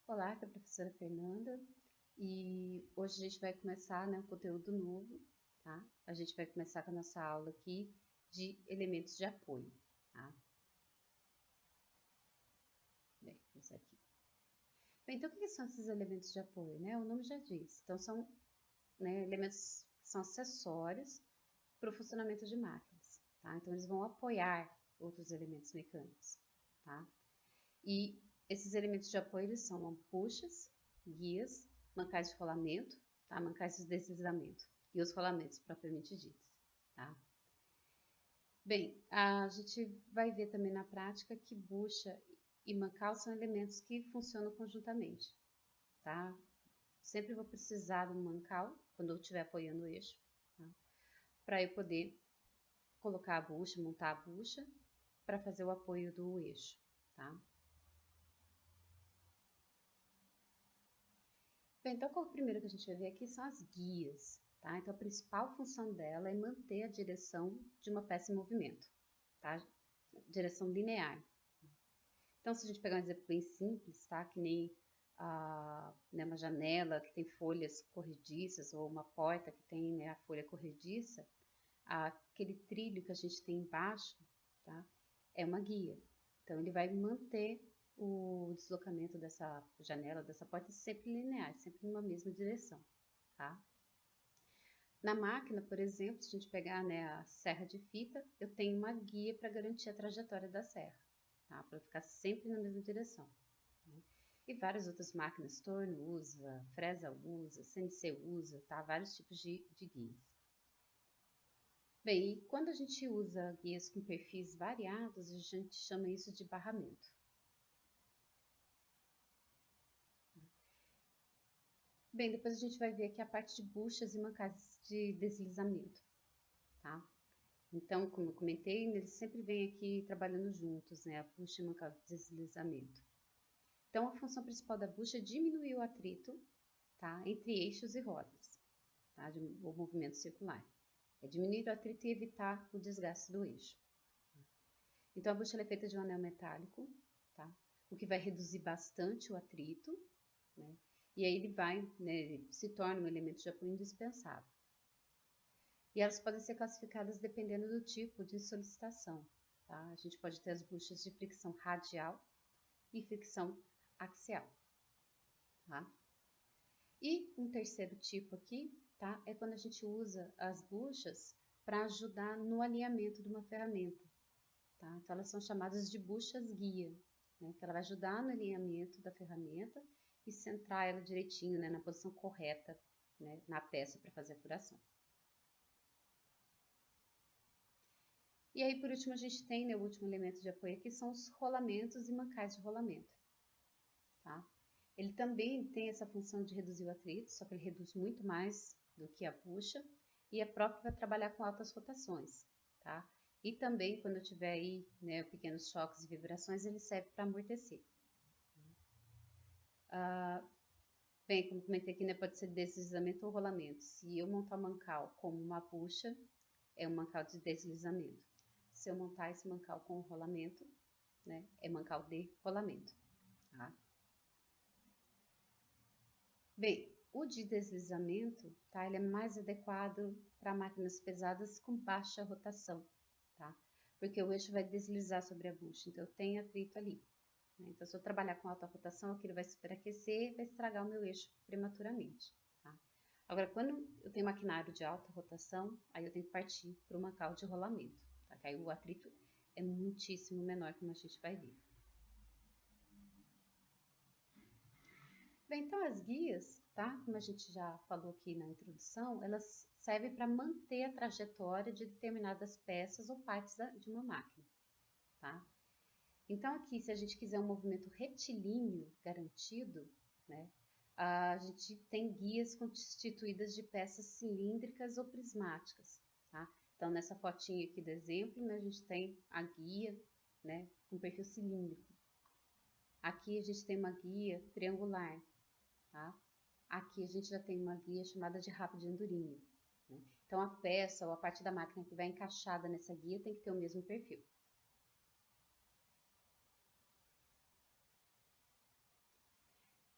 Olá, aqui é a professora Fernanda e hoje a gente vai começar, um conteúdo novo, tá? A gente vai começar com a nossa aula aqui de elementos de apoio, tá? Bem, vamos aqui. Bem, então o que são esses elementos de apoio, né? O nome já diz. Então são, elementos que são acessórios para o funcionamento de máquinas, tá? Então eles vão apoiar outros elementos mecânicos, tá? E esses elementos de apoio eles são buchas, guias, mancais de rolamento, tá? Mancais de deslizamento e os rolamentos propriamente ditos, tá? Bem, a gente vai ver também na prática que bucha e mancal são elementos que funcionam conjuntamente, tá? Sempre vou precisar de um mancal quando eu estiver apoiando o eixo, tá? Para eu poder colocar a bucha, montar a bucha para fazer o apoio do eixo, tá? Bem, então, qual o primeiro que a gente vai ver aqui são as guias, tá? Então, a principal função dela é manter a direção de uma peça em movimento, tá? Direção linear. Então, se a gente pegar um exemplo bem simples, tá? Que nem uma janela que tem folhas corrediças ou uma porta que tem, né, a folha corrediça, aquele trilho que a gente tem embaixo, tá? É uma guia. Então, ele vai manter o deslocamento dessa janela, dessa porta, sempre linear, sempre numa mesma direção, tá? Na máquina, por exemplo, se a gente pegar, né, a serra de fita, eu tenho uma guia para garantir a trajetória da serra, tá? Para ficar sempre na mesma direção, né? E várias outras máquinas, torno usa, fresa usa, CNC usa, tá? Vários tipos de guias. Bem, e quando a gente usa guias com perfis variados, a gente chama isso de barramento. Bem, depois a gente vai ver aqui a parte de buchas e mancais de deslizamento, tá? Então, como eu comentei, eles sempre vêm aqui trabalhando juntos, né? A bucha e o mancal de deslizamento. Então, a função principal da bucha é diminuir o atrito, tá? Entre eixos e rodas, tá? O movimento circular. É diminuir o atrito e evitar o desgaste do eixo. Então, a bucha é feita de um anel metálico, tá? O que vai reduzir bastante o atrito, né? E aí ele vai, né, se torna um elemento de apoio indispensável. E elas podem ser classificadas dependendo do tipo de solicitação, tá? A gente pode ter as buchas de fricção radial e fricção axial, tá? E um terceiro tipo aqui, tá? É quando a gente usa as buchas para ajudar no alinhamento de uma ferramenta, tá? Então, elas são chamadas de buchas guia, né? Que ela vai ajudar no alinhamento da ferramenta e centrar ela direitinho, né, na posição correta, né, na peça para fazer a furação. E aí, por último, a gente tem, né, o último elemento de apoio aqui, são os rolamentos e mancais de rolamento, tá? Ele também tem essa função de reduzir o atrito, só que ele reduz muito mais do que a bucha, e é próprio para trabalhar com altas rotações, tá? E também, quando eu tiver aí, né, pequenos choques e vibrações, ele serve para amortecer. Bem, como comentei aqui, né, pode ser deslizamento ou rolamento. Se eu montar o mancal como uma bucha, é um mancal de deslizamento. Se eu montar esse mancal com rolamento, né, é mancal de rolamento, tá? Bem, o de deslizamento, tá, ele é mais adequado para máquinas pesadas com baixa rotação, tá? Porque o eixo vai deslizar sobre a bucha, então eu tenho atrito ali, né? Então, se eu trabalhar com alta rotação, aquilo vai superaquecer e vai estragar o meu eixo prematuramente, tá? Agora, quando eu tenho maquinário de alta rotação, aí eu tenho que partir para o mancal de rolamento, tá? Que aí o atrito é muitíssimo menor, como a gente vai ver. Bem, então as guias, tá? Como a gente já falou aqui na introdução, elas servem para manter a trajetória de determinadas peças ou partes de uma máquina, tá? Então aqui, se a gente quiser um movimento retilíneo garantido, né? A gente tem guias constituídas de peças cilíndricas ou prismáticas, tá? Então nessa fotinha aqui do exemplo, né, a gente tem a guia, né, com perfil cilíndrico. Aqui a gente tem uma guia triangular, tá? Aqui a gente já tem uma guia chamada de rabo de andorinha, né? Então a peça ou a parte da máquina que vai encaixada nessa guia tem que ter o mesmo perfil.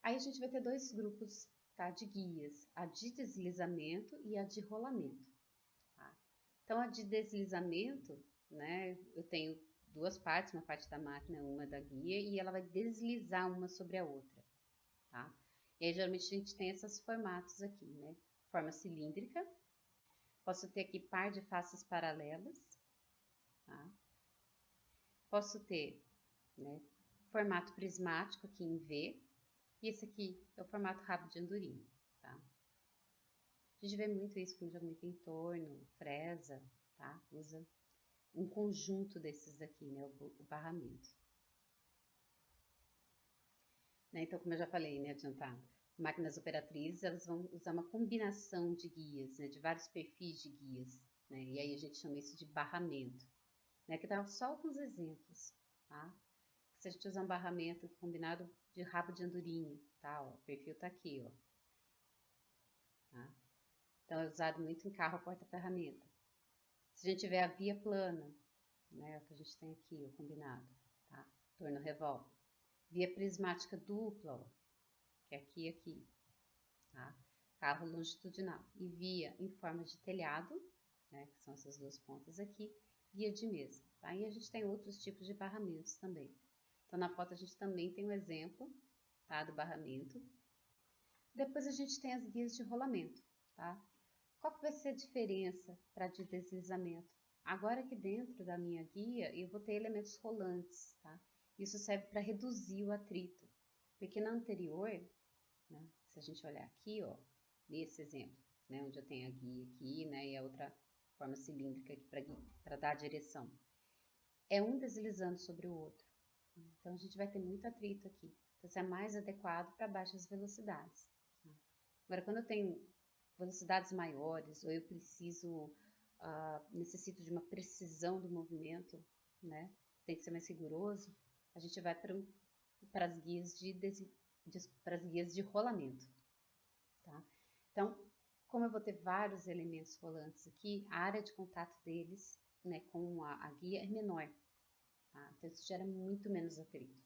Aí a gente vai ter dois grupos, tá, de guias, a de deslizamento e a de rolamento. Tá? Então, a de deslizamento, né, eu tenho duas partes, uma parte da máquina, uma da guia, e ela vai deslizar uma sobre a outra. Tá? E aí, geralmente, a gente tem esses formatos aqui, né? Forma cilíndrica, posso ter aqui par de faces paralelas, tá? Posso ter, né, formato prismático aqui em V, e esse aqui é o formato rabo de andorinha, tá? A gente vê muito isso, como já comentei, em torno, fresa, tá? Usa um conjunto desses aqui, né, o barramento. Né? Então, como eu já falei, né, adiantado, máquinas operatrizes, elas vão usar uma combinação de guias, né, de vários perfis de guias, né? E aí a gente chama isso de barramento, né? Que dá só alguns exemplos, tá? Se a gente usar um barramento combinado de rabo de andorinha, tá? Ó, o perfil tá aqui, ó. Tá? Então, é usado muito em carro porta-ferramenta. Se a gente tiver a via plana, né, o que a gente tem aqui, o combinado, tá? Torno revólver. Via prismática dupla, ó, que é aqui e aqui, tá? Carro longitudinal. E via em forma de telhado, né, que são essas duas pontas aqui, guia de mesa, tá? E a gente tem outros tipos de barramentos também. Então, na foto a gente também tem um exemplo, tá, do barramento. Depois a gente tem as guias de rolamento, tá? Qual que vai ser a diferença para de deslizamento? Agora aqui dentro da minha guia, eu vou ter elementos rolantes, tá? Isso serve para reduzir o atrito, porque na anterior, né, se a gente olhar aqui, ó, nesse exemplo, né, onde eu tenho a guia aqui, né, e a outra forma cilíndrica aqui para dar a direção, é um deslizando sobre o outro. Então, a gente vai ter muito atrito aqui. Então, isso é mais adequado para baixas velocidades. Agora, quando eu tenho velocidades maiores, ou eu preciso, necessito de uma precisão do movimento, né? Tem que ser mais rigoroso, a gente vai para as guias para as guias de rolamento, tá? Então, como eu vou ter vários elementos rolantes aqui, a área de contato deles, né, com a guia é menor, tá? Então, isso gera muito menos atrito.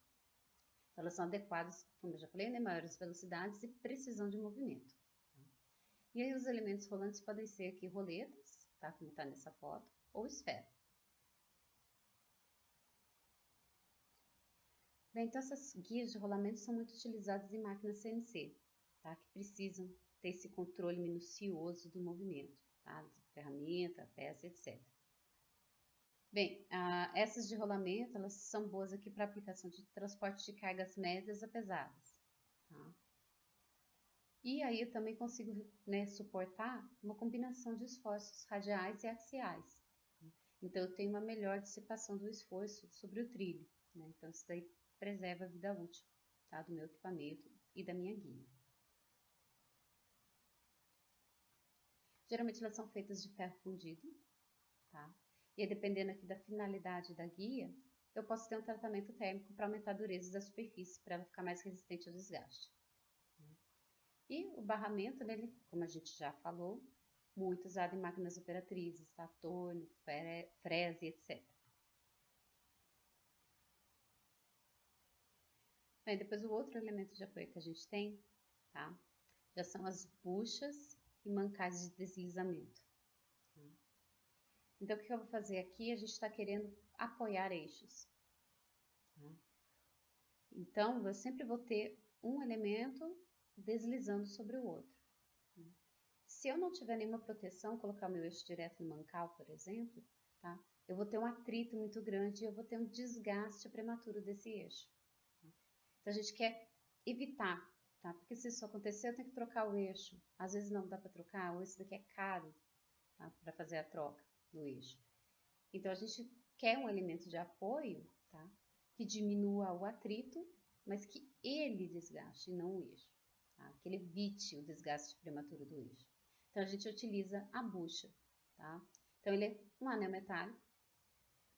Então, elas são adequadas, como eu já falei, né, maiores velocidades e precisão de movimento. E aí os elementos rolantes podem ser aqui roletas, tá? Como está nessa foto, ou esfera. Bem, então essas guias de rolamento são muito utilizadas em máquinas CNC, tá? Que precisam ter esse controle minucioso do movimento, tá? Ferramenta, peça, etc. Bem, essas de rolamento, elas são boas aqui para aplicação de transporte de cargas médias a pesadas, tá? E aí eu também consigo, né, suportar uma combinação de esforços radiais e axiais. Então, eu tenho uma melhor dissipação do esforço sobre o trilho, né? Então, isso daí preserva a vida útil, tá, do meu equipamento e da minha guia. Geralmente, elas são feitas de ferro fundido, tá? E aí, dependendo aqui da finalidade da guia, eu posso ter um tratamento térmico para aumentar a dureza da superfície, para ela ficar mais resistente ao desgaste. E o barramento, né, como a gente já falou, muito usado em máquinas operatrizes, tá? Torno, frese, etc. Bem, depois o outro elemento de apoio que a gente tem, tá? Já são as buchas e mancais de deslizamento. Tá? Então, o que eu vou fazer aqui? A gente está querendo apoiar eixos. Tá? Então, eu sempre vou ter um elemento deslizando sobre o outro. Se eu não tiver nenhuma proteção, colocar o meu eixo direto no mancal, por exemplo, tá? Eu vou ter um atrito muito grande e eu vou ter um desgaste prematuro desse eixo. Tá? Então, a gente quer evitar, tá? Porque se isso acontecer, eu tenho que trocar o eixo. Às vezes não dá para trocar, ou esse daqui é caro, tá? Para fazer a troca do eixo. Então, a gente quer um elemento de apoio, tá? Que diminua o atrito, mas que ele desgaste, e não o eixo. Tá? Que ele evite o desgaste prematuro do eixo. Então, a gente utiliza a bucha, tá? Então, ele é um anel metálico,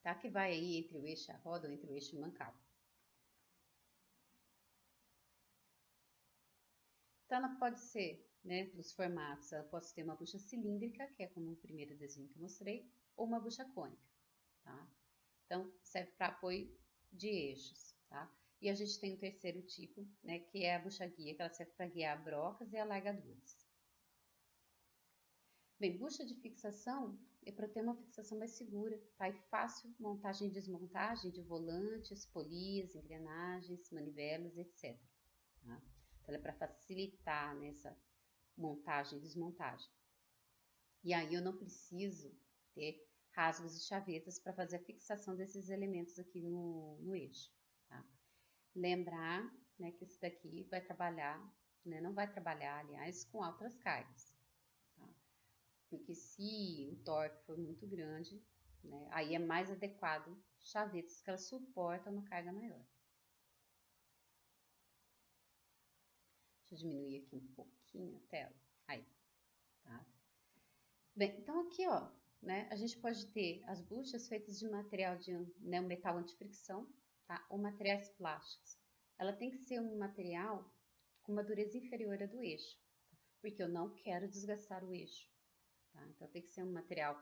tá? Que vai aí entre o eixo e a roda, ou entre o eixo e o mancal. Então, ela pode ser, né, dos formatos, ela pode ter uma bucha cilíndrica, que é como o primeiro desenho que eu mostrei, ou uma bucha cônica, tá? Então, serve para apoio de eixos, tá? E a gente tem o terceiro tipo, né, que é a bucha guia, que ela serve para guiar brocas e alargaduras. Bem, bucha de fixação é para ter uma fixação mais segura, tá? E fácil montagem e desmontagem de volantes, polias, engrenagens, manivelas, etc. Tá? Então, ela é para facilitar nessa montagem e desmontagem. E aí eu não preciso ter rasgos e chavetas para fazer a fixação desses elementos aqui no eixo. Tá? Lembrar, né, que esse daqui vai trabalhar, né, não vai trabalhar, aliás, com altas cargas. Tá? Porque se o torque for muito grande, né, aí é mais adequado chavetas que elas suportam uma carga maior. Deixa eu diminuir aqui um pouquinho a tela. Aí, tá? Bem, então aqui, ó, né, a gente pode ter as buchas feitas de material de, né, um metal antifricção, tá? Ou materiais plásticos. Ela tem que ser um material com uma dureza inferior à do eixo, tá? Porque eu não quero desgastar o eixo, tá? Então tem que ser um material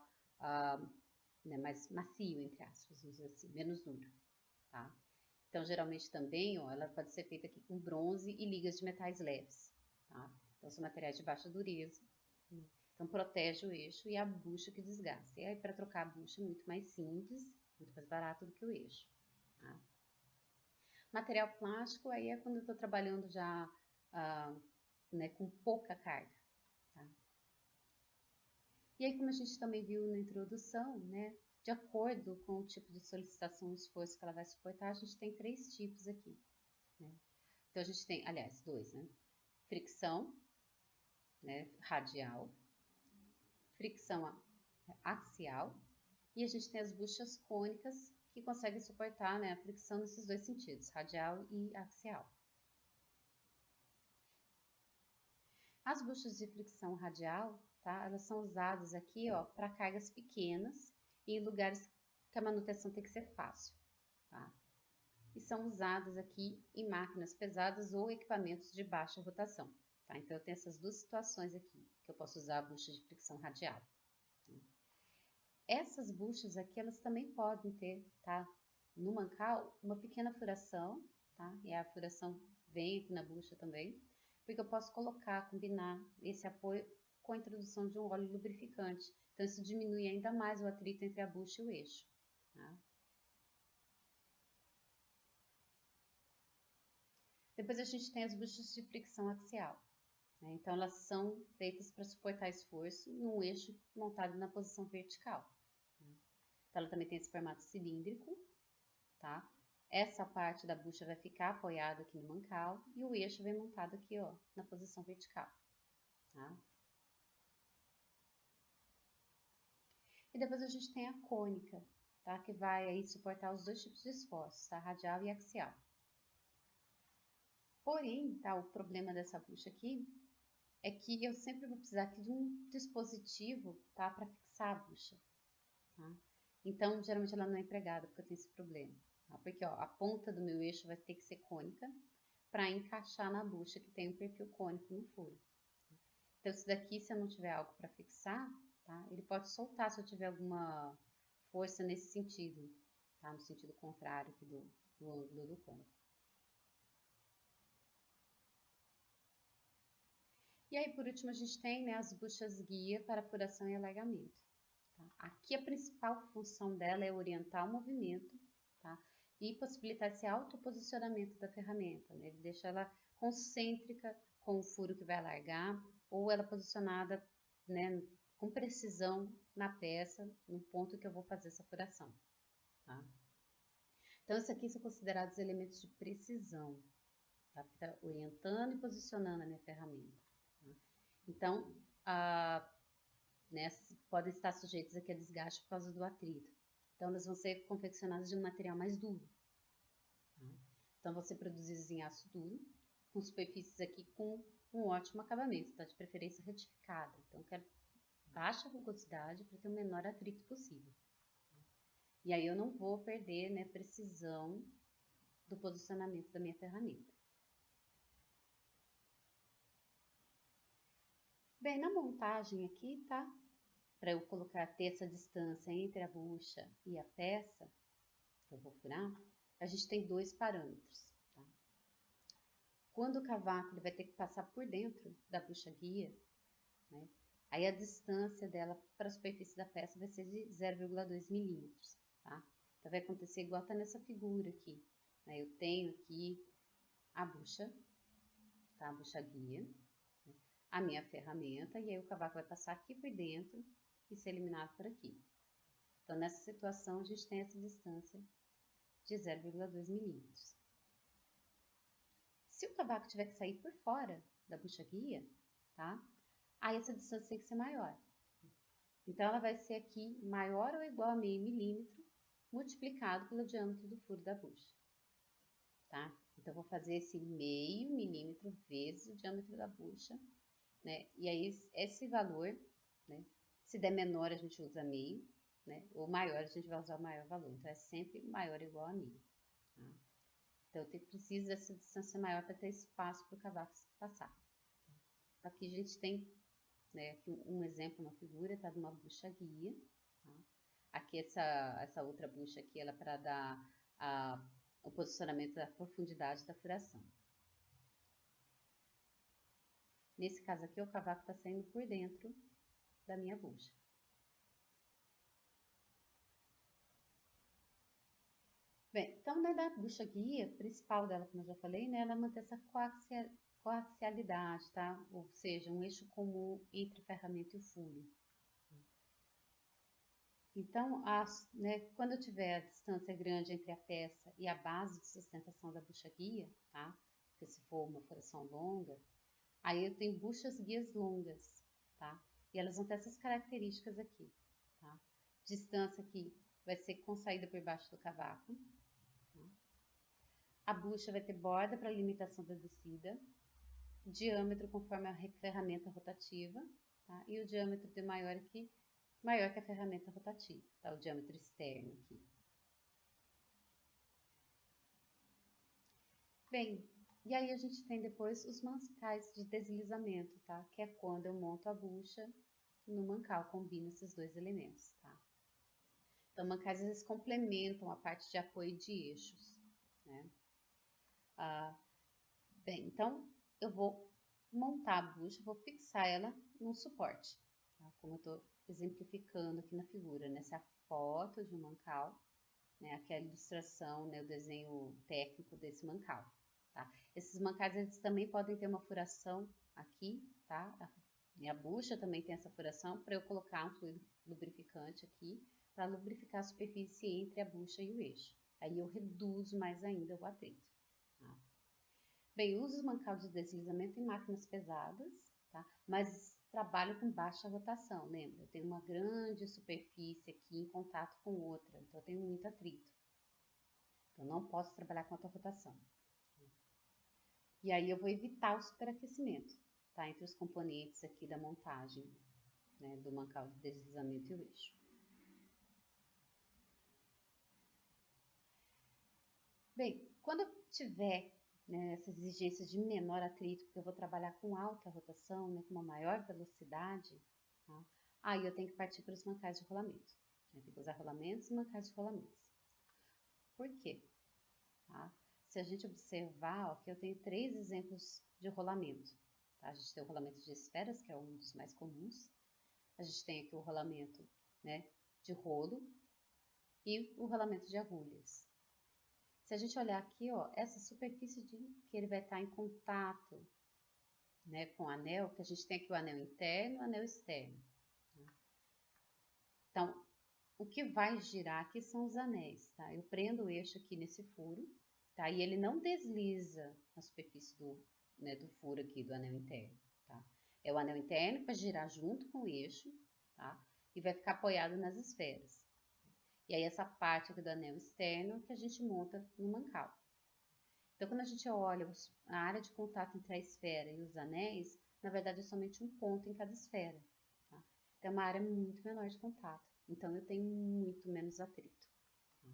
né, mais macio, entre aspas, vamos dizer assim, menos duro, tá? Então geralmente também, ó, ela pode ser feita aqui com bronze e ligas de metais leves, tá? Então são materiais de baixa dureza. Então, protege o eixo e a bucha que desgasta. E aí, para trocar a bucha é muito mais simples, muito mais barato do que o eixo. Tá? Material plástico, aí é quando eu estou trabalhando já né, com pouca carga. Tá? E aí, como a gente também viu na introdução, né, de acordo com o tipo de solicitação e esforço que ela vai suportar, a gente tem 3 tipos aqui. Né? Então, a gente tem, aliás, 2, né? Fricção, né, radial, fricção axial, e a gente tem as buchas cônicas que conseguem suportar, né, a fricção nesses 2 sentidos, radial e axial. As buchas de fricção radial, tá, elas são usadas aqui, ó, para cargas pequenas e em lugares que a manutenção tem que ser fácil, tá? E são usadas aqui em máquinas pesadas ou equipamentos de baixa rotação, tá? Então eu tenho essas 2 situações aqui que eu posso usar a bucha de fricção radial. Essas buchas aqui, elas também podem ter, tá? No mancal, uma pequena furação, tá? E a furação vem aqui na bucha também, porque eu posso colocar, combinar esse apoio com a introdução de um óleo lubrificante. Então, isso diminui ainda mais o atrito entre a bucha e o eixo, tá? Depois a gente tem as buchas de fricção axial, né? Então, elas são feitas para suportar esforço num eixo montado na posição vertical. Então, ela também tem esse formato cilíndrico, tá? Essa parte da bucha vai ficar apoiada aqui no mancal e o eixo vem montado aqui, ó, na posição vertical, tá? E depois a gente tem a cônica, tá? Que vai aí suportar os 2 tipos de esforços, tá? Radial e axial. Porém, tá? O problema dessa bucha aqui é que eu sempre vou precisar aqui de um dispositivo, tá? Para fixar a bucha, tá? Então, geralmente ela não é empregada porque eu tenho esse problema. Porque ó, a ponta do meu eixo vai ter que ser cônica para encaixar na bucha que tem um perfil cônico no furo. Então, esse daqui, se eu não tiver algo para fixar, tá? Ele pode soltar se eu tiver alguma força nesse sentido, tá? No sentido contrário aqui do ângulo do cônico. E aí, por último, a gente tem, né, as buchas guia para furação e alargamento. Tá? Aqui a principal função dela é orientar o movimento, tá? E possibilitar esse autoposicionamento da ferramenta, né? Ele deixa ela concêntrica com o furo que vai alargar ou ela posicionada, né, com precisão na peça, no ponto que eu vou fazer essa furação, tá? Então, esses aqui são considerados elementos de precisão, tá? Tá orientando e posicionando a minha ferramenta, tá? Então, né, podem estar sujeitas aqui a desgaste por causa do atrito. Então, elas vão ser confeccionadas de um material mais duro. Tá? Então, você produzidas em aço duro, com superfícies aqui com um ótimo acabamento, tá? De preferência retificada. Então, eu quero baixa rugosidade para ter o menor atrito possível. E aí, eu não vou perder, né, precisão do posicionamento da minha ferramenta. Bem, na montagem aqui, tá? Para eu ter essa distância entre a bucha e a peça que eu vou furar, a gente tem 2 parâmetros, Quando o cavaco ele vai ter que passar por dentro da bucha guia, né? Aí a distância dela para a superfície da peça vai ser de 0,2 milímetros, tá? Então vai acontecer igual tá nessa figura aqui, né? Eu tenho aqui a bucha, tá? A bucha guia, né? A minha ferramenta, e aí o cavaco vai passar aqui por dentro e ser eliminado por aqui. Então nessa situação a gente tem essa distância de 0,2 milímetros. Se o cavaco tiver que sair por fora da bucha guia, tá? Aí essa distância tem que ser maior. Então, ela vai ser aqui maior ou igual a meio milímetro, multiplicado pelo diâmetro do furo da bucha, tá? Então, eu vou fazer esse meio milímetro vezes o diâmetro da bucha, né? E aí, esse valor, né? Se der menor, a gente usa meio, né? Ou maior, a gente vai usar o maior valor. Então, é sempre maior ou igual a meio, tá? Então, eu preciso dessa distância maior para ter espaço para o cavaco passar. Aqui a gente tem, né, aqui um exemplo, uma figura, tá, de uma bucha guia, tá? Aqui essa outra bucha aqui, ela é para dar o posicionamento da profundidade da furação. Nesse caso aqui, o cavaco está saindo por dentro da minha bucha. Bem, então, né, da bucha guia, principal dela, como eu já falei, né, ela mantém essa coaxialidade, tá? Ou seja, um eixo comum entre a ferramenta e o furo. Então, né, quando eu tiver a distância grande entre a peça e a base de sustentação da bucha guia, tá? Porque se for uma furação longa, aí eu tenho buchas guias longas, tá? E elas vão ter essas características aqui, tá? Distância aqui vai ser com saída por baixo do cavaco. Tá? A bucha vai ter borda para limitação da descida, diâmetro conforme a ferramenta rotativa, tá? E o diâmetro de maior aqui, maior que a ferramenta rotativa, tá? O diâmetro externo aqui. Bem, e aí a gente tem depois os mancais de deslizamento, tá? Que é quando eu monto a bucha no mancal, combino esses dois elementos, tá? Então, mancais às vezes complementam a parte de apoio de eixos, né? Bem, então eu vou montar a bucha, vou fixar ela num suporte, tá? Como eu estou exemplificando aqui na figura, nessa foto de um mancal, né? Aqui é a ilustração, né? O desenho técnico desse mancal, tá? Esses mancais, eles também podem ter uma furação aqui, tá? E a bucha também tem essa furação para eu colocar um fluido lubrificante aqui, para lubrificar a superfície entre a bucha e o eixo. Aí eu reduzo mais ainda o atrito, tá? Bem, uso os mancal de deslizamento em máquinas pesadas, tá? Mas trabalho com baixa rotação, lembra? Eu tenho uma grande superfície aqui em contato com outra, então eu tenho muito atrito. Então, não posso trabalhar com alta rotação. E aí eu vou evitar o superaquecimento, tá? Entre os componentes aqui da montagem, né? Do mancal de deslizamento e o eixo. Bem, quando eu tiver, né, essas exigências de menor atrito, porque eu vou trabalhar com alta rotação, né, com uma maior velocidade, tá? Aí eu tenho que partir para os mancais de rolamento. Eu tenho que usar rolamentos e mancais de rolamentos. Por quê? Tá? Se a gente observar, aqui eu tenho 3 exemplos de rolamento. Tá? A gente tem o rolamento de esferas, que é um dos mais comuns. A gente tem aqui o rolamento, né, de rolo e o rolamento de agulhas. Se a gente olhar aqui, ó, essa superfície que ele vai estar em contato, né, com o anel, que a gente tem aqui o anel interno e o anel externo. Tá? Então, o que vai girar aqui são os anéis, tá? Eu prendo o eixo aqui nesse furo, tá? E ele não desliza na superfície né, do furo aqui do anel interno, tá? É o anel interno que vai girar junto com o eixo, tá? E vai ficar apoiado nas esferas. E aí, essa parte aqui do anel externo que a gente monta no mancal. Então, quando a gente olha a área de contato entre a esfera e os anéis, na verdade é somente um ponto em cada esfera. Tá? Então, é uma área muito menor de contato. Então, eu tenho muito menos atrito. Tá?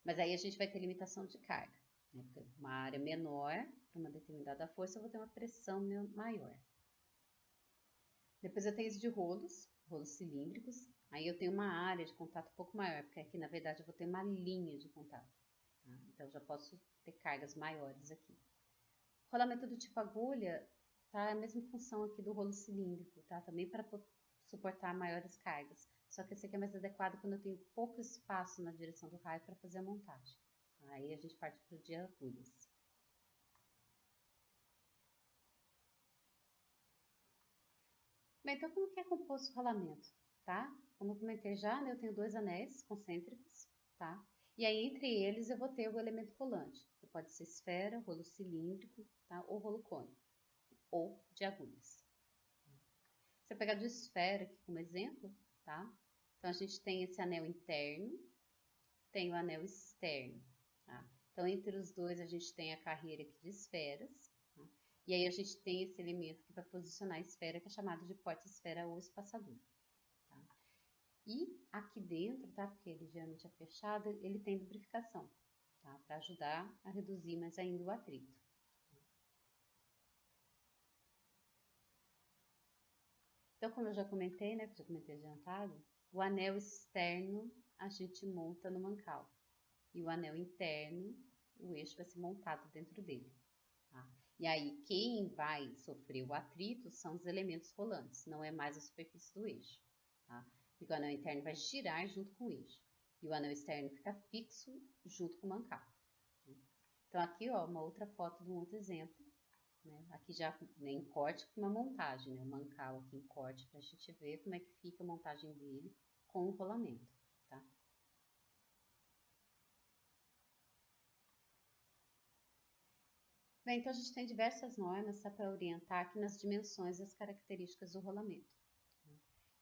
Mas aí a gente vai ter limitação de carga. Né? Porque uma área menor, para uma determinada força, eu vou ter uma pressão maior. Depois eu tenho isso de rolos cilíndricos. Aí eu tenho uma área de contato um pouco maior, porque aqui na verdade eu vou ter uma linha de contato. Tá? Então eu já posso ter cargas maiores aqui. Rolamento do tipo agulha, tá? É a mesma função aqui do rolo cilíndrico, tá? Também para suportar maiores cargas. Só que esse aqui é mais adequado quando eu tenho pouco espaço na direção do raio para fazer a montagem. Aí a gente parte para o de agulhas. Bem, então como que é composto o rolamento, tá? Como eu comentei já, né, eu tenho 2 anéis concêntricos, tá? E aí entre eles eu vou ter o elemento rolante, que pode ser esfera, rolo cilíndrico, tá? Ou rolo cônico, ou de agulhas. Se eu pegar de esfera aqui como exemplo, tá? Então a gente tem esse anel interno, tem o anel externo, tá? Então entre os dois a gente tem a carreira aqui de esferas, tá? E aí a gente tem esse elemento que vai posicionar a esfera, que é chamado de porta-esfera ou espaçador. Tá? E aqui dentro, tá? Porque ele geralmente é fechado, ele tem lubrificação, tá? Para ajudar a reduzir mais ainda o atrito. Então, como eu já comentei, né? Já comentei adiantado, o anel externo a gente monta no mancal. E o anel interno, o eixo vai ser montado dentro dele. Tá? E aí, quem vai sofrer o atrito são os elementos rolantes, não é mais a superfície do eixo. Tá? Porque o anel interno vai girar junto com o eixo. E o anel externo fica fixo junto com o mancal. Então, aqui, ó, uma outra foto de um outro exemplo. Né? Aqui já né, em corte com uma montagem, né? O mancal aqui em corte, para a gente ver como é que fica a montagem dele com o rolamento. Tá? Bem, então a gente tem diversas normas tá, para orientar aqui nas dimensões e as características do rolamento.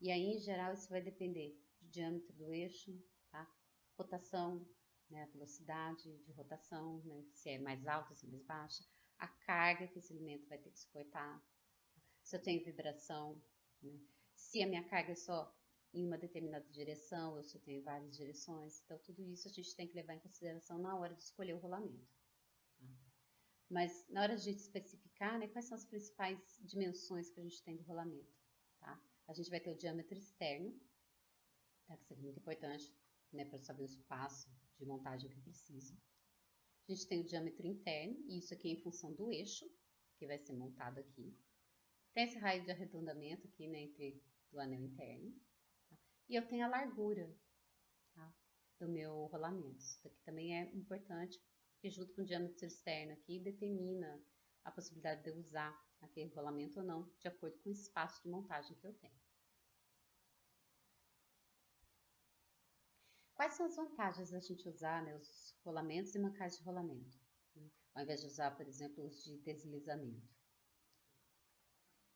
E aí, em geral, isso vai depender do diâmetro do eixo, tá? Rotação, né, a velocidade de rotação, né, se é mais alta, se é mais baixa, a carga que esse elemento vai ter que suportar, se eu tenho vibração, né, se a minha carga é só em uma determinada direção, ou se eu tenho várias direções. Então, tudo isso a gente tem que levar em consideração na hora de escolher o rolamento. Tá? Mas na hora de especificar, né, quais são as principais dimensões que a gente tem do rolamento, tá? A gente vai ter o diâmetro externo, tá? Que isso aqui é muito importante, né, para saber o espaço de montagem que eu preciso. A gente tem o diâmetro interno, e isso aqui é em função do eixo, que vai ser montado aqui. Tem esse raio de arredondamento aqui, né, entre do anel interno. Tá? E eu tenho a largura, tá, do meu rolamento. Isso aqui também é importante, porque junto com o diâmetro externo aqui, determina a possibilidade de eu usar aquele rolamento ou não, de acordo com o espaço de montagem que eu tenho. Quais são as vantagens da gente usar, né, os rolamentos e mancais de rolamento, né, ao invés de usar, por exemplo, os de deslizamento?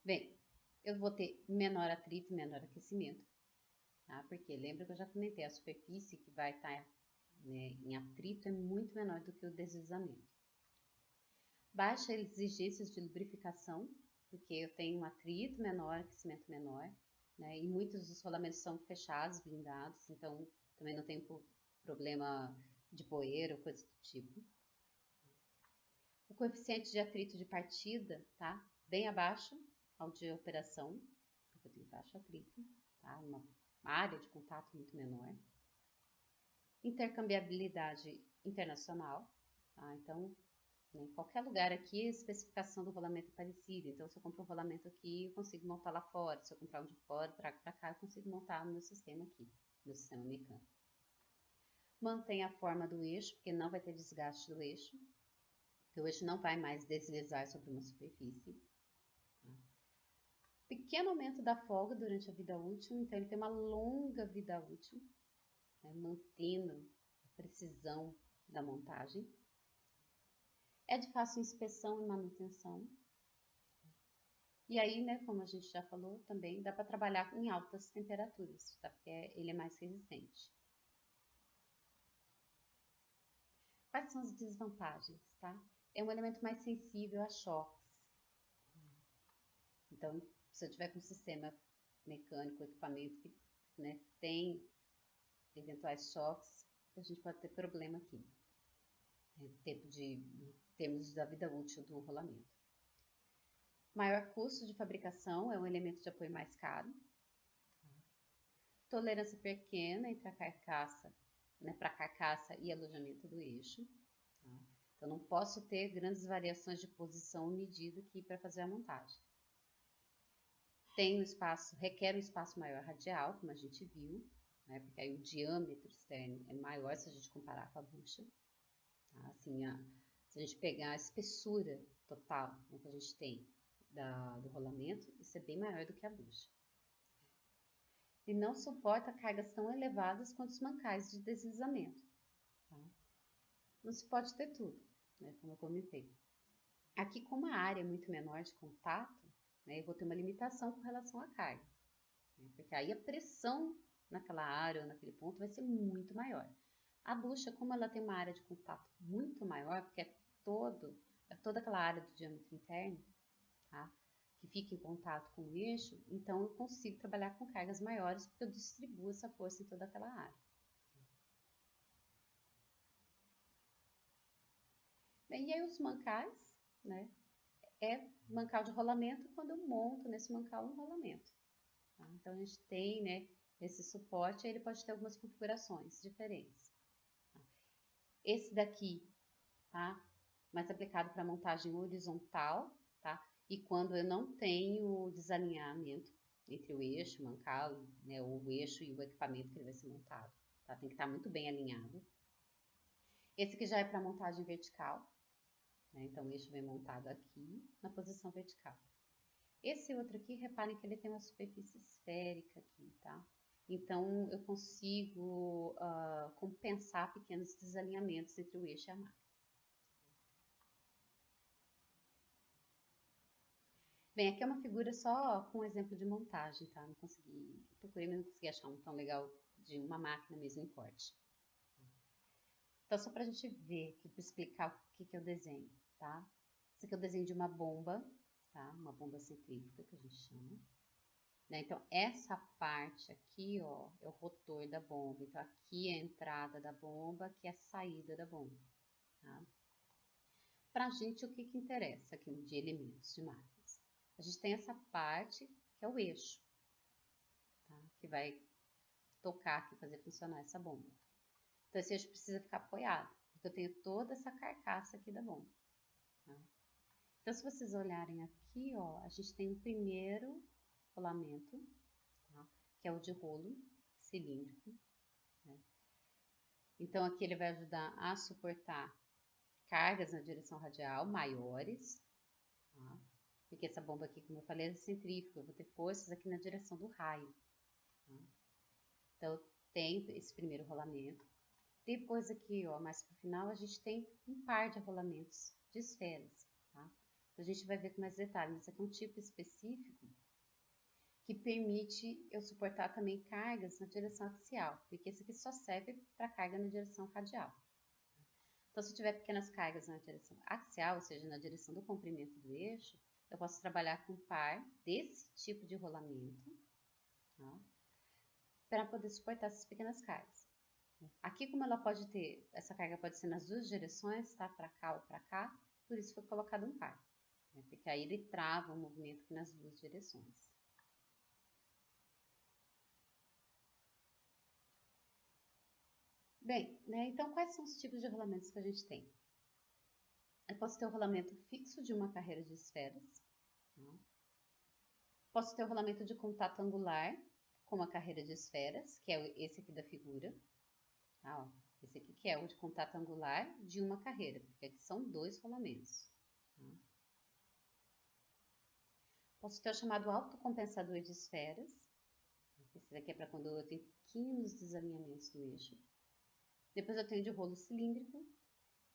Bem, eu vou ter menor atrito e menor aquecimento, tá? Porque lembra que eu já comentei, a superfície que vai estar né, em atrito é muito menor do que o deslizamento. Baixa exigências de lubrificação, porque eu tenho um atrito menor, aquecimento menor, né? E muitos dos rolamentos são fechados, blindados, então também não tem problema de poeira ou coisa do tipo. O coeficiente de atrito de partida, tá? Bem abaixo ao de operação, porque eu tenho baixo atrito, tá? Uma área de contato muito menor. Intercambiabilidade internacional, tá? Então, em qualquer lugar aqui, a especificação do rolamento é parecida. Então, se eu compro um rolamento aqui, eu consigo montar lá fora. Se eu comprar um de fora, trago para cá, eu consigo montar no meu sistema aqui, no meu sistema mecânico. Mantém a forma do eixo, porque não vai ter desgaste do eixo. Porque o eixo não vai mais deslizar sobre uma superfície. Pequeno aumento da folga durante a vida útil, então ele tem uma longa vida útil, né, mantendo a precisão da montagem. É de fácil inspeção e manutenção. E aí, né, como a gente já falou, também dá para trabalhar em altas temperaturas, tá? Porque ele é mais resistente. Quais são as desvantagens, tá? É um elemento mais sensível a choques. Então, se eu tiver com um sistema mecânico, equipamento que né, tem eventuais choques, a gente pode ter problema aqui, em termos da vida útil do rolamento. Maior custo de fabricação é um elemento de apoio mais caro. Tolerância pequena entre a carcaça, né, para a carcaça e alojamento do eixo. Tá? Eu não posso ter grandes variações de posição e medida aqui para fazer a montagem. Tem um espaço, requer um espaço maior radial, como a gente viu, né? Porque aí o diâmetro externo é maior se a gente comparar com a bucha. Tá? Assim, se a gente pegar a espessura total, né, que a gente tem do rolamento, isso é bem maior do que a bucha. E não suporta cargas tão elevadas quanto os mancais de deslizamento. Tá? Não se pode ter tudo, né, como eu comentei. Aqui, como a área é muito menor de contato, né, eu vou ter uma limitação com relação à carga. Né, porque aí a pressão naquela área ou naquele ponto vai ser muito maior. A bucha, como ela tem uma área de contato muito maior, porque é toda aquela área do diâmetro interno, tá, que fica em contato com o eixo, então eu consigo trabalhar com cargas maiores, porque eu distribuo essa força em toda aquela área. Bem, e aí os mancais, né, é mancal de rolamento quando eu monto nesse mancal um rolamento. Tá? Então a gente tem, né, esse suporte, ele pode ter algumas configurações diferentes. Tá? Esse daqui, tá, mais aplicado para montagem horizontal, tá? E quando eu não tenho desalinhamento entre o eixo, o mancal, né, o eixo e o equipamento que ele vai ser montado, tá? Tem que estar muito bem alinhado. Esse aqui já é para montagem vertical, né? Então o eixo vem montado aqui na posição vertical. Esse outro aqui, reparem que ele tem uma superfície esférica aqui, tá? Então eu consigo compensar pequenos desalinhamentos entre o eixo e a máquina. Bem, aqui é uma figura só com um exemplo de montagem, tá? Não consegui, procurei, mas não consegui achar um tão legal de uma máquina mesmo em corte. Então, só pra gente ver aqui, pra explicar o que é o desenho, tá? Esse aqui é o desenho de uma bomba, tá? Uma bomba centrífuga, que a gente chama. Né? Então, essa parte aqui, ó, é o rotor da bomba. Então, aqui é a entrada da bomba, aqui é a saída da bomba, tá? Pra gente, o que interessa aqui de elementos, de máquinas? A gente tem essa parte que é o eixo, tá? Que vai tocar aqui, fazer funcionar essa bomba. Então, esse eixo precisa ficar apoiado, porque eu tenho toda essa carcaça aqui da bomba. Tá? Então, se vocês olharem aqui, ó, a gente tem o primeiro rolamento, tá? Que é o de rolo cilíndrico. Né? Então, aqui ele vai ajudar a suportar cargas na direção radial maiores, tá? Porque essa bomba aqui, como eu falei, é centrífuga, eu vou ter forças aqui na direção do raio. Tá? Então, tem esse primeiro rolamento. Depois aqui, ó, mais pro final, a gente tem um par de rolamentos de esferas, tá? A gente vai ver com mais detalhes. Esse aqui é um tipo específico que permite eu suportar também cargas na direção axial, porque esse aqui só serve para carga na direção radial. Então, se eu tiver pequenas cargas na direção axial, ou seja, na direção do comprimento do eixo, eu posso trabalhar com um par desse tipo de rolamento, tá? Para poder suportar essas pequenas cargas. Aqui, como ela pode ter, essa carga pode ser nas duas direções, tá? Para cá ou para cá, por isso foi colocado um par, né? Porque aí ele trava o movimento aqui nas duas direções. Bem, né? Então quais são os tipos de rolamentos que a gente tem? Eu posso ter o rolamento fixo de uma carreira de esferas, tá? Posso ter o rolamento de contato angular com uma carreira de esferas, que é esse aqui da figura, tá? Ó, esse aqui que é o de contato angular de uma carreira, porque aqui são dois rolamentos. Tá? Posso ter o chamado autocompensador de esferas, esse daqui é para quando eu tenho pequenos desalinhamentos do eixo. Depois eu tenho de rolo cilíndrico,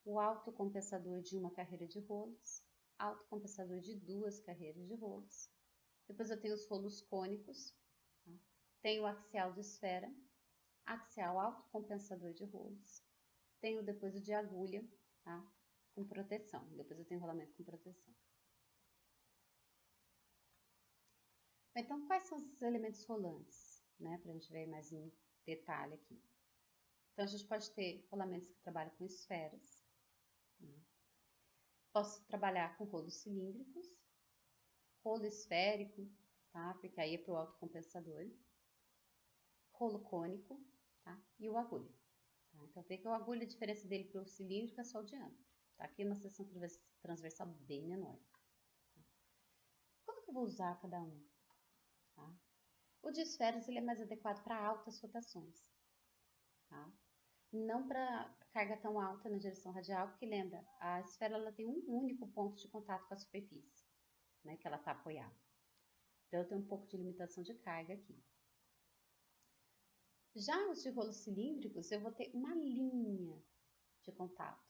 o autocompensador de uma carreira de rolos, autocompensador de duas carreiras de rolos. Depois eu tenho os rolos cônicos, tá? Tenho o axial de esfera, axial autocompensador de rolos. Tenho depois o de agulha, tá? Com proteção. Depois eu tenho rolamento com proteção. Então, quais são os elementos rolantes, né? Para a gente ver mais em detalhe aqui. Então, a gente pode ter rolamentos que trabalham com esferas. Né? Posso trabalhar com rolos cilíndricos, rolo esférico, tá? Porque aí é para o autocompensador. Rolo cônico, tá? E o agulha. Tá? Então, vê que o agulha, a diferença dele para o cilíndrico é só o diâmetro. Tá? Aqui é uma seção transversal bem menor. Como que eu vou usar cada um? Tá? O de esferas ele é mais adequado para altas rotações. Tá? Não para carga tão alta na direção radial, porque lembra, a esfera ela tem um único ponto de contato com a superfície, né, que ela está apoiada. Então, eu tenho um pouco de limitação de carga aqui. Já os de rolos cilíndricos, eu vou ter uma linha de contato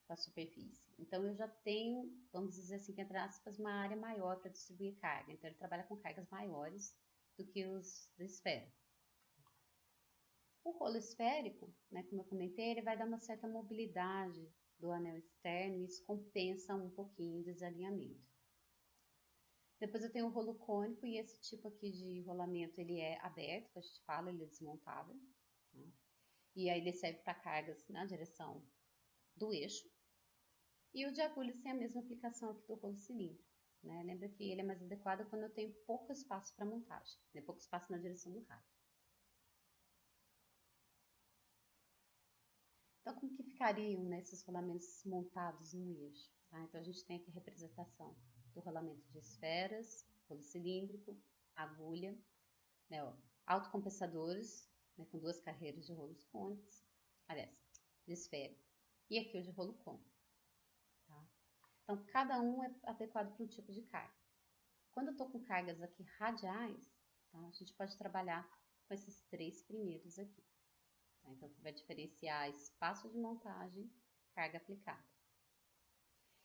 com a superfície. Então, eu já tenho, vamos dizer assim, entre aspas, uma área maior para distribuir carga. Então, ele trabalha com cargas maiores do que os da esfera. O rolo esférico, né, como eu comentei, ele vai dar uma certa mobilidade do anel externo e isso compensa um pouquinho o desalinhamento. Depois eu tenho o rolo cônico e esse tipo aqui de rolamento ele é aberto, que a gente fala, ele é desmontável. Né? E aí ele serve para cargas na direção do eixo. E o de agulhas tem a mesma aplicação aqui do rolo cilíndrico. Né? Lembra que ele é mais adequado quando eu tenho pouco espaço para montagem, né? Pouco espaço na direção do raio. Então, como que ficariam, né, esses rolamentos montados no eixo? Tá? Então, a gente tem aqui a representação do rolamento de esferas, rolo cilíndrico, agulha, né, ó, autocompensadores, né, com duas carreiras de rolos cônicos, aliás, de esfera, e aqui o de rolo cônico. Tá? Então, cada um é adequado para um tipo de carga. Quando eu estou com cargas aqui radiais, tá, a gente pode trabalhar com esses três primeiros aqui. Então, vai diferenciar espaço de montagem, carga aplicada.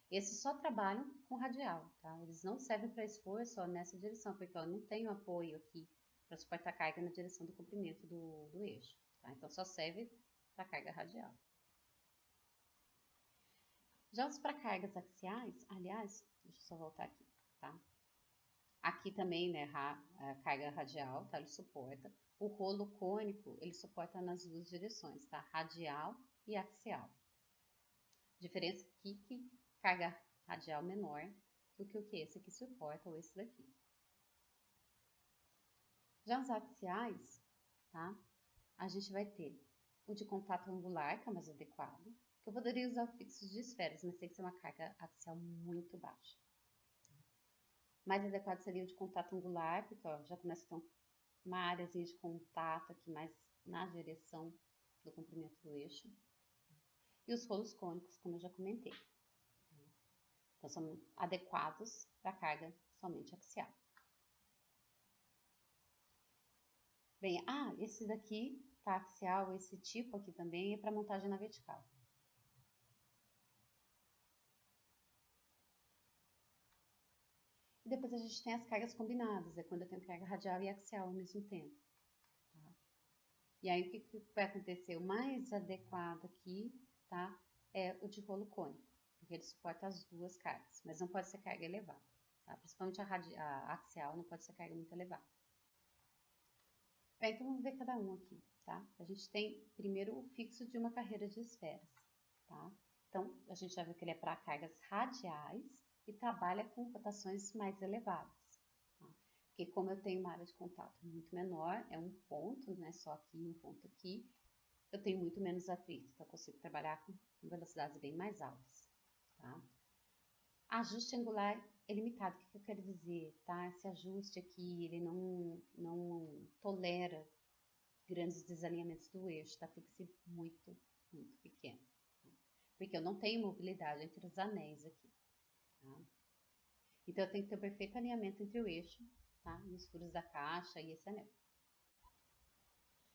Esses só trabalham com radial, tá? Eles não servem para esforço ó, nessa direção, porque eu não tenho apoio aqui para suportar carga na direção do comprimento do eixo, tá? Então, só serve para carga radial. Já os para cargas axiais, aliás, deixa eu só voltar aqui, tá? Aqui também, né, a carga radial, tá? Ele suporta. O rolo cônico, ele suporta nas duas direções, tá? Radial e axial. Diferença aqui que carga radial menor do que o que esse aqui suporta ou esse daqui. Já os axiais, tá? A gente vai ter o de contato angular, que é mais adequado, que eu poderia usar o fixo de esferas, mas tem que ser uma carga axial muito baixa. Mais adequado seria o de contato angular, porque ó, já começa a ter uma áreazinha de contato aqui mais na direção do comprimento do eixo. E os rolos cônicos, como eu já comentei. Então, são adequados para carga somente axial. Bem, esse daqui tá axial, esse tipo aqui também é para montagem na vertical. E depois a gente tem as cargas combinadas, é quando eu tenho carga radial e axial ao mesmo tempo. Tá? E aí, o que vai acontecer? O mais adequado aqui, tá? É o de rolo cônico, porque ele suporta as duas cargas, mas não pode ser carga elevada, tá? Principalmente a axial não pode ser carga muito elevada. Então, vamos ver cada um aqui, tá? A gente tem, primeiro, o fixo de uma carreira de esferas, tá? Então, a gente já viu que ele é para cargas radiais e trabalha com rotações mais elevadas. Tá? Porque como eu tenho uma área de contato muito menor, é um ponto, né? Só aqui, um ponto aqui, eu tenho muito menos atrito, então eu consigo trabalhar com velocidades bem mais altas, tá? Ajuste angular é limitado. O que eu quero dizer, tá? Esse ajuste aqui, ele não tolera grandes desalinhamentos do eixo, tá? Tem que ser muito, muito pequeno. Tá? Porque eu não tenho mobilidade entre os anéis aqui, tá? Então, eu tenho que ter o perfeito alinhamento entre o eixo, tá? E os furos da caixa e esse anel.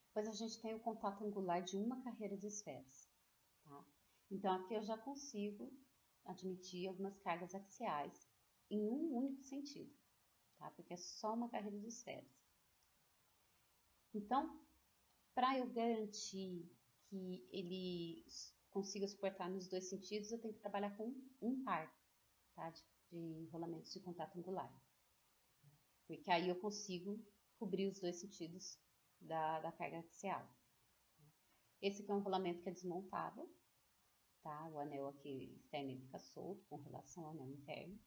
Depois a gente tem o contato angular de uma carreira de esferas, tá? Então, aqui eu já consigo admitir algumas cargas axiais em um único sentido, tá? Porque é só uma carreira de esferas. Então, para eu garantir que ele consiga suportar nos dois sentidos, eu tenho que trabalhar com um par, tá? de rolamentos de contato angular. Porque aí eu consigo cobrir os dois sentidos da carga axial. Esse aqui é um rolamento que é desmontável, tá? O anel aqui externo fica solto com relação ao anel interno,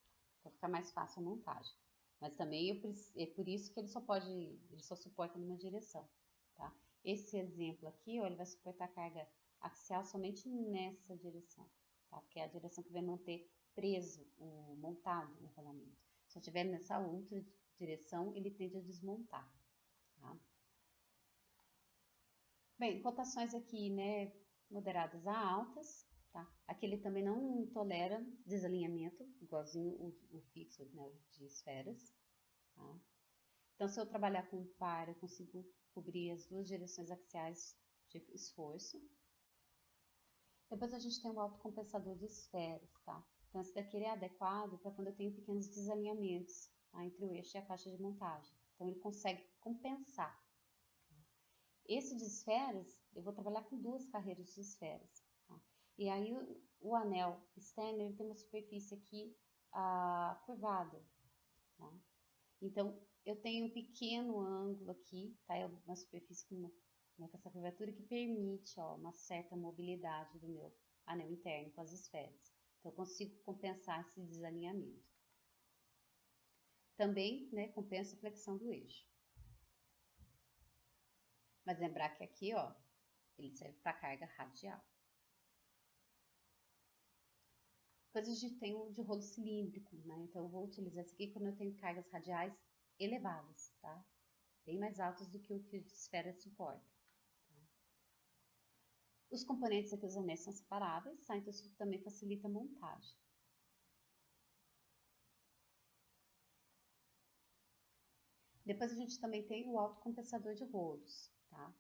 para ficar mais fácil a montagem. Mas também é por isso que ele só suporta numa direção, tá? Esse exemplo aqui, ó, ele vai suportar a carga axial somente nessa direção, tá? Porque é a direção que vai manter preso, montado o rolamento. Se eu estiver nessa outra direção, ele tende a desmontar, tá? Bem, rotações aqui, né, moderadas a altas, tá? Aqui ele também não tolera desalinhamento, igualzinho o fixo, né, de esferas, tá? Então, se eu trabalhar com par, eu consigo cobrir as duas direções axiais de esforço. Depois a gente tem o autocompensador de esferas, tá? Então, esse daqui ele é adequado para quando eu tenho pequenos desalinhamentos, tá, entre o eixo e a caixa de montagem. Então, ele consegue compensar. Esse de esferas, eu vou trabalhar com duas carreiras de esferas, tá? E aí, o anel externo, ele tem uma superfície aqui curvada, tá? Então, eu tenho um pequeno ângulo aqui, tá? É uma superfície com essa curvatura que permite, ó, uma certa mobilidade do meu anel interno com as esferas. Então, eu consigo compensar esse desalinhamento. Também, né, compensa a flexão do eixo. Mas lembrar que aqui, ó, ele serve para carga radial. Depois a gente tem o de rolo cilíndrico, né? Então, eu vou utilizar esse aqui quando eu tenho cargas radiais elevadas, tá? Bem mais altas do que o que a esfera suporta. Tá? Os componentes aqui, os anéis são separáveis, tá? Então isso também facilita a montagem. Depois a gente também tem o autocompensador de rolos, tá?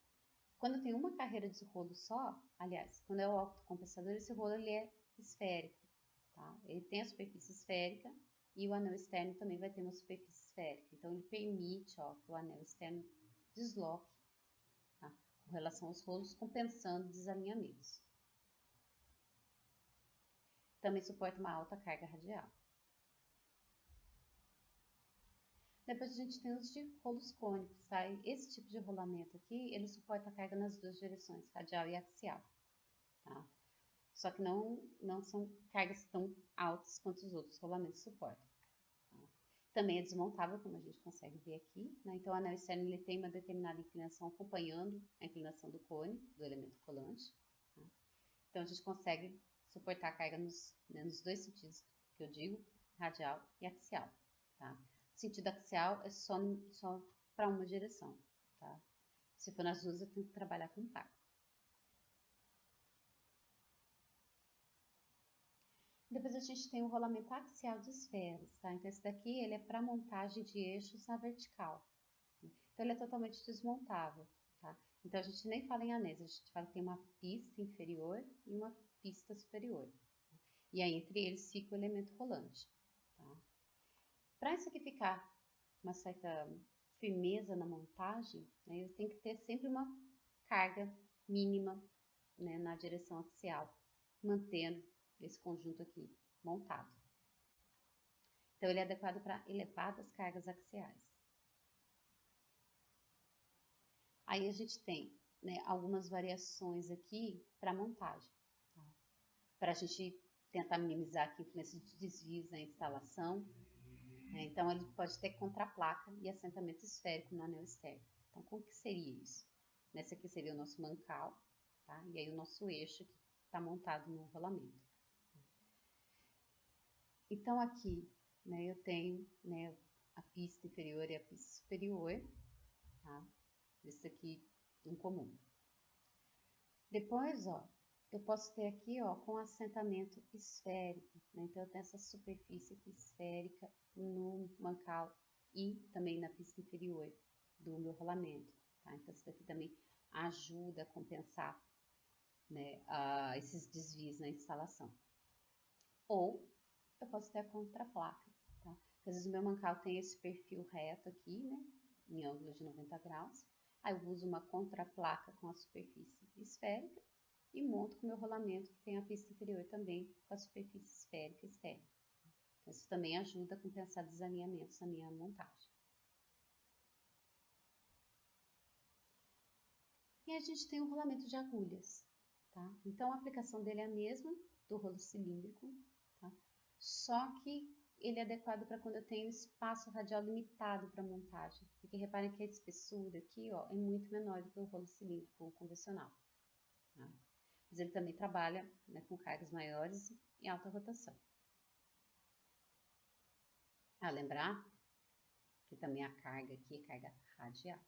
Quando eu tenho uma carreira de rolo só, aliás, quando é o autocompensador, esse rolo ele é esférico, tá? Ele tem a superfície esférica e o anel externo também vai ter uma superfície esférica. Então, ele permite, ó, que o anel externo desloque, tá, com relação aos rolos, compensando desalinhamentos. Também suporta uma alta carga radial. Depois a gente tem os de rolos cônicos, tá? Esse tipo de rolamento aqui, ele suporta a carga nas duas direções, radial e axial, tá? Só que não são cargas tão altas quanto os outros rolamentos suportam. Tá? Também é desmontável, como a gente consegue ver aqui, né? Então, o anel externo ele tem uma determinada inclinação acompanhando a inclinação do cone, do elemento colante. Tá? Então, a gente consegue suportar a carga nos dois sentidos que eu digo, radial e axial. Tá? O sentido axial é só para uma direção. Tá? Se for nas duas, eu tenho que trabalhar com par. Depois a gente tem o rolamento axial de esferas, tá? Então, esse daqui, ele é para montagem de eixos na vertical. Então, ele é totalmente desmontável, tá? Então, a gente nem fala em anéis, a gente fala que tem uma pista inferior e uma pista superior. E aí, entre eles, fica o elemento rolante, tá? Para isso aqui ficar uma certa firmeza na montagem, né, eu tenho que ter sempre uma carga mínima, né, na direção axial, mantendo esse conjunto aqui montado. Então, ele é adequado para elevadas cargas axiais. Aí a gente tem, né, algumas variações aqui para montagem, tá? Para a gente tentar minimizar aqui a influência de desvios na instalação. Né? Então, ele pode ter contraplaca e assentamento esférico no anel externo. Então, como que seria isso? Nesse aqui seria o nosso mancal, tá? E aí o nosso eixo que está montado no rolamento. Então, aqui, né, eu tenho, né, a pista inferior e a pista superior, tá? Esse aqui em comum. Depois, ó, eu posso ter aqui, ó, com assentamento esférico, né? Então, eu tenho essa superfície aqui esférica no mancal e também na pista inferior do meu rolamento, tá? Então, isso daqui também ajuda a compensar, né, esses desvios na instalação. Ou eu posso ter a contraplaca, tá? Às vezes o meu mancal tem esse perfil reto aqui, né, em ângulo de 90 graus. Aí eu uso uma contraplaca com a superfície esférica e monto com o meu rolamento, que tem a pista inferior também com a superfície esférica externa. Então, isso também ajuda a compensar desalinhamentos na minha montagem. E a gente tem o rolamento de agulhas, tá? Então, a aplicação dele é a mesma do rolo cilíndrico, tá? Só que ele é adequado para quando eu tenho espaço radial limitado para montagem. Porque reparem que a espessura aqui, ó, é muito menor do que o rolo cilíndrico convencional. Tá? mas ele também trabalha, né, com cargas maiores e alta rotação. Lembrar que também a carga aqui é carga radial.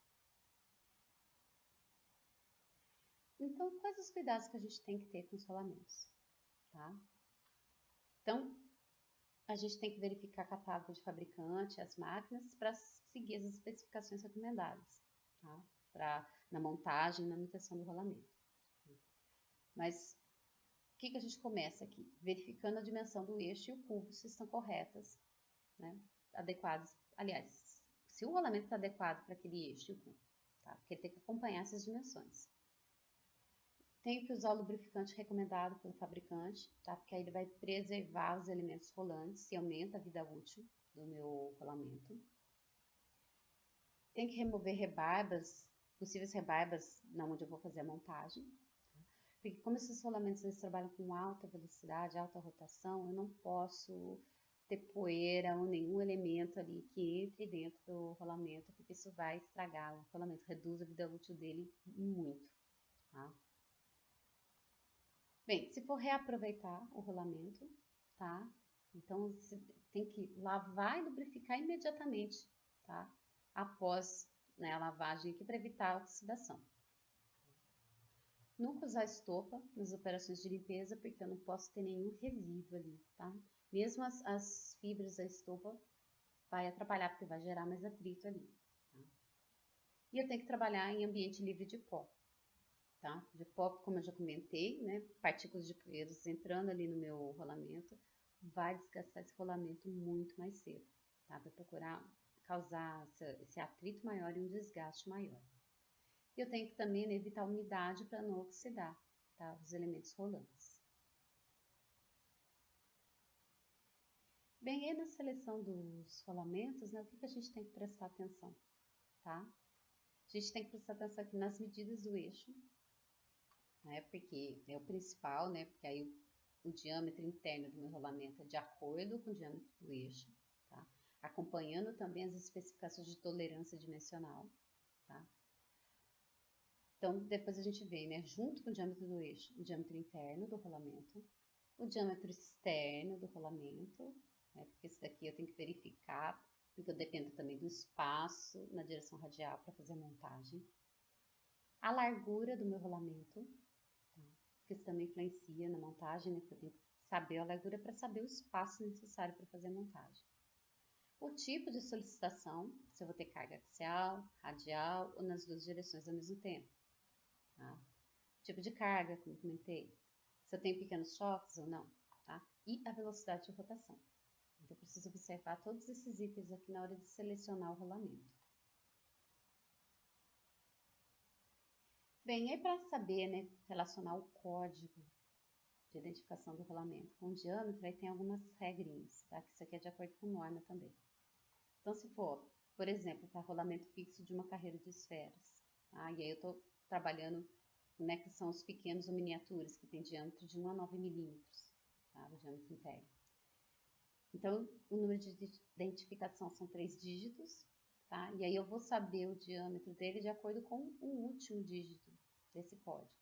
Então, quais os cuidados que a gente tem que ter com os rolamentos, tá? Então, a gente tem que verificar catálogo de fabricante, as máquinas, para seguir as especificações recomendadas, tá? Na montagem e manutenção do rolamento. Mas, o que a gente começa aqui? Verificando a dimensão do eixo e o cubo, se estão corretas, né? Adequados. Aliás, se o rolamento está adequado para aquele eixo e o cubo, tá? Porque ele tem que acompanhar essas dimensões. Tenho que usar o lubrificante recomendado pelo fabricante, tá? Porque aí ele vai preservar os elementos rolantes e aumenta a vida útil do meu rolamento. Tenho que remover rebarbas, possíveis rebarbas na onde eu vou fazer a montagem. Porque como esses rolamentos eles trabalham com alta velocidade, alta rotação, eu não posso ter poeira ou nenhum elemento ali que entre dentro do rolamento, porque isso vai estragar o rolamento, reduz a vida útil dele muito, tá? Bem, se for reaproveitar o rolamento, tá? Então, você tem que lavar e lubrificar imediatamente, tá? Após, né, a lavagem aqui para evitar a oxidação. Nunca usar estopa nas operações de limpeza, porque eu não posso ter nenhum resíduo ali, tá? Mesmo as fibras da estopa vai atrapalhar, porque vai gerar mais atrito ali, tá? E eu tenho que trabalhar em ambiente livre de pó. Tá? De pó, como eu já comentei, né? Partículas de poeiras entrando ali no meu rolamento, vai desgastar esse rolamento muito mais cedo, tá? Vai procurar causar esse atrito maior e um desgaste maior. E eu tenho que também evitar a umidade para não oxidar, tá? Os elementos rolantes. Bem, aí na seleção dos rolamentos, né? O que a gente tem que prestar atenção, tá? A gente tem que prestar atenção aqui nas medidas do eixo, né? Porque é o principal, né? Porque aí o diâmetro interno do meu rolamento é de acordo com o diâmetro do eixo, tá? Acompanhando também as especificações de tolerância dimensional, tá? Então, depois a gente vê, né? Junto com o diâmetro do eixo, o diâmetro interno do rolamento, o diâmetro externo do rolamento, né? Porque isso daqui eu tenho que verificar, porque eu dependo também do espaço na direção radial para fazer a montagem. A largura do meu rolamento, que isso também influencia na montagem, né? Porque eu tenho que saber a largura para saber o espaço necessário para fazer a montagem. O tipo de solicitação, se eu vou ter carga axial, radial ou nas duas direções ao mesmo tempo. Tá? Tipo de carga, como eu comentei. Se eu tenho pequenos choques ou não. Tá? E a velocidade de rotação. Então, eu preciso observar todos esses itens aqui na hora de selecionar o rolamento. Bem, aí para saber, né, relacionar o código de identificação do rolamento com o diâmetro, aí tem algumas regrinhas, tá? Que isso aqui é de acordo com norma também. Então, se for, por exemplo, para rolamento fixo de uma carreira de esferas, tá? E aí eu estou trabalhando, né, que são os pequenos ou miniaturas, que tem diâmetro de 1 a 9 milímetros, tá? O diâmetro interno. Então, o número de identificação são 3 dígitos, tá? E aí eu vou saber o diâmetro dele de acordo com o último dígito desse código.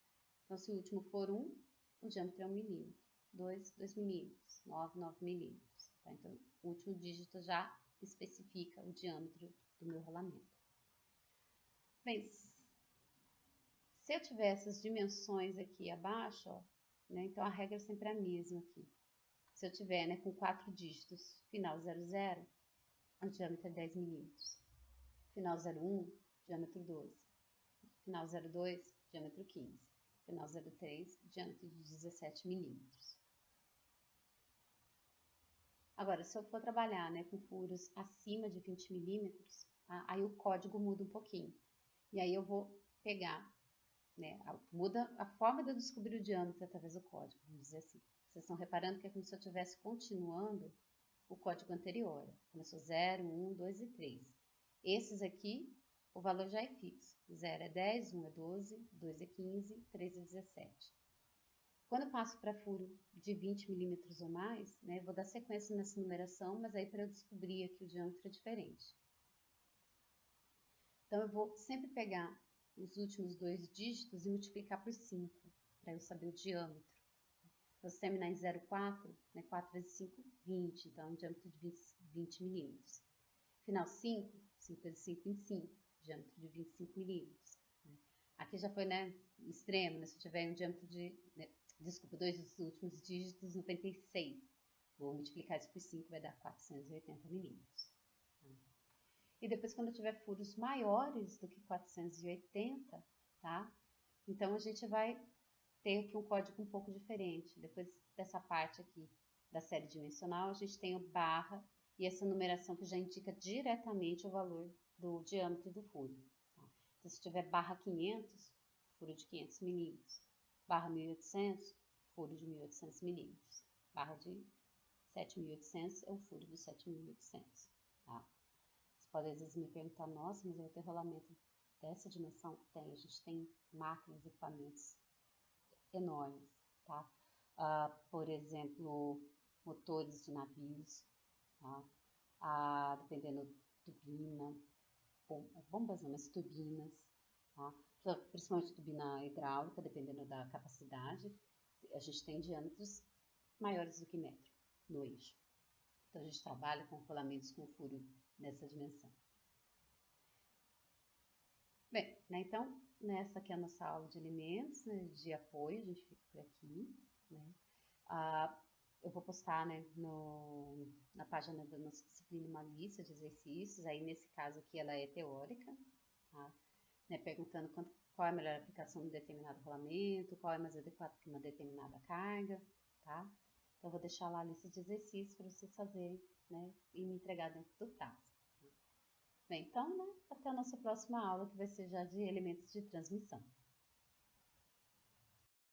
Então, se o último for 1, o diâmetro é 1 milímetro. 2 milímetros. 9 milímetros. Tá? Então, o último dígito já especifica o diâmetro do meu rolamento. Bem, se eu tiver essas dimensões aqui abaixo, ó, né, então a regra é sempre a mesma aqui. Se eu tiver, né, com 4 dígitos, final 00, o diâmetro é 10 milímetros. Final 01, diâmetro 12. Final 02, diâmetro 15. Final 03, diâmetro de 17 milímetros. Agora, se eu for trabalhar, né, com furos acima de 20 milímetros, aí o código muda um pouquinho. E aí eu vou pegar, né, muda a forma de eu descobrir o diâmetro através do código, vamos dizer assim. Vocês estão reparando que é como se eu estivesse continuando o código anterior. Começou 0, 1, 2 e 3. Esses aqui, o valor já é fixo. 0 é 10, 1 é 12, 2 é 15, 3 é 17. Quando eu passo para furo de 20 milímetros ou mais, né, eu vou dar sequência nessa numeração, mas aí para eu descobrir aqui o diâmetro é diferente. Então, eu vou sempre pegar os últimos 2 dígitos e multiplicar por 5. para eu saber o diâmetro. Então, se terminar em 0,4, né, 4 vezes 5, 20, então um diâmetro de 20 milímetros. Final 5, 5 vezes 5, 25, diâmetro de 25 milímetros. Né? Aqui já foi, né, extremo, né, se eu tiver um diâmetro de, né, desculpa, 2 dos últimos dígitos, 96. Vou multiplicar isso por 5, vai dar 480 milímetros. E depois, quando eu tiver furos maiores do que 480, tá? Então, a gente vai ter aqui um código um pouco diferente. Depois dessa parte aqui da série dimensional, a gente tem o barra e essa numeração que já indica diretamente o valor do diâmetro do furo. Tá? Então, se tiver barra 500, furo de 500 milímetros. Barra 1800, furo de 1800 milímetros. Barra de 7.800 é o furo de 7.800. Tá? Vocês podem às vezes me perguntar, nossa, mas eu vou ter rolamento dessa dimensão? Tem, a gente tem máquinas, equipamentos enormes, tá? Por exemplo, motores de navios, tá? Dependendo turbina, bombas não, mas turbinas, tá? Principalmente turbina hidráulica, dependendo da capacidade, a gente tem diâmetros maiores do que metro no eixo. Então, a gente trabalha com rolamentos com furo nessa dimensão. Bem, né, então, nessa aqui é a nossa aula de elementos, né, de apoio, a gente fica por aqui, né. Eu vou postar, né, na página da nossa disciplina uma lista de exercícios, aí nesse caso aqui ela é teórica, tá? Né, perguntando qual é a melhor aplicação de determinado rolamento, qual é mais adequado para uma determinada carga, tá? Então, eu vou deixar lá a lista de exercícios para vocês fazerem, né, e me entregar dentro do prazo. Bem, então, né, até a nossa próxima aula, que vai ser já de elementos de transmissão.